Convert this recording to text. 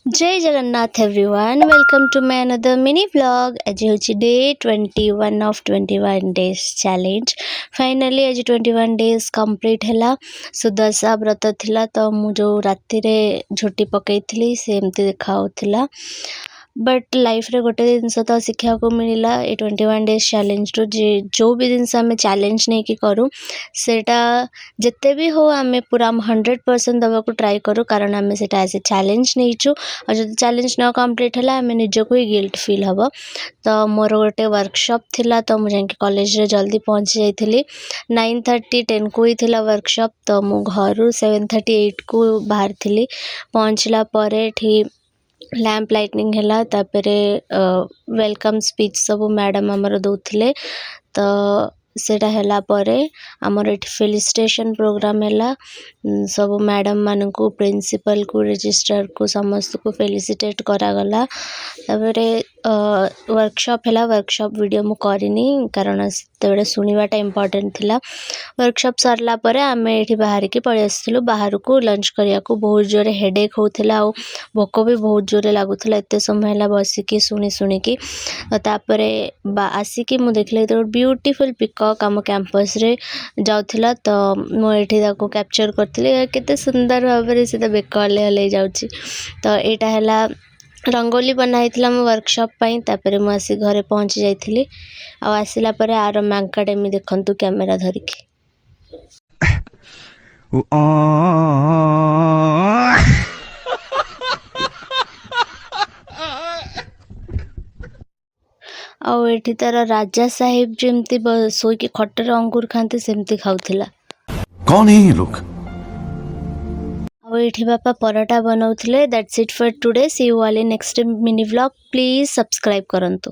जय Jagannath everyone, welcome to my another mini vlog. आज हूँ day 21 of 21 days challenge. Finally आज 21 डेज कंप्लीट है। सुदशा व्रत थिला तो मु जो राति रे झोटी पकई थी सेमती देखा बट लाइफ रे गोटे जिनस तो शिक्षा को मिलला ए 21 डेज चैलेंज रो जो भी जिनस आम चैलेंज नहीं कि करूँ सेटा जिते भी हो आम पूरा 100% दवा को ट्राई करूँ, कारण आम से एज ए चैलेंज नहीं चु और जो चैलेंज न कंप्लीट है आम निजक ही गिल्ट फील हम। तो मोर गोटे वर्कशॉप थिला तो मुझे कॉलेज रे जल्दी पहुँची जाइली। 9:30 10 को ही थिला वर्कशॉप, तो मु घर 7:38 को बाहर थी। पहुँचला पर लैंप लाइटनिंग है, तापरे वेलकम स्पीच सब मैडम आमर दौले। तो सेटा हैला परे आमर एठी फेलिसिटेशन प्रोग्राम है। सब मैडम मान को प्रिंसिपल को रजिस्ट्रार को समस्त को फेलिसिटेट करागला। तापरे वर्कशॉप है, वर्कशॉप वीडियो मु करनी कारण से शुणवाटा इम्पोर्टेंट थिला। वर्कशॉप सरला परे आमे एठी बाहर की पड़े आसलु। बाहर को लंच करिया को बहुत जोरे हेडेक होथिला और भोक भी बहुत जोरे लगुला। एत समय है बसिकी शुणी तापरे आसिकी मु देखले तो ब्यूटीफुल पिकॉक आम कैंपस रे जाउथिला। तो मुझे कैप्चर करथिले केते सुंदर भाव से बेकले हल जाउची। तो एटा है रंगोली बनाई मो वर्कशॉप पाई। तापरे मु आसी घरे पहुँची जाइथिली। आसिला परे आरम एकेडमी देखंतु कैमेरा धरिकी। आउ एठी तार राजा साहेब जमती शोकी खटर अंगूर खाते सेमती खाउथिला। कौन है ये लोग? आउ एठी बापा परोटा बनाउथिले। That's it for today. See you all in next mini vlog. Please subscribe करंतु।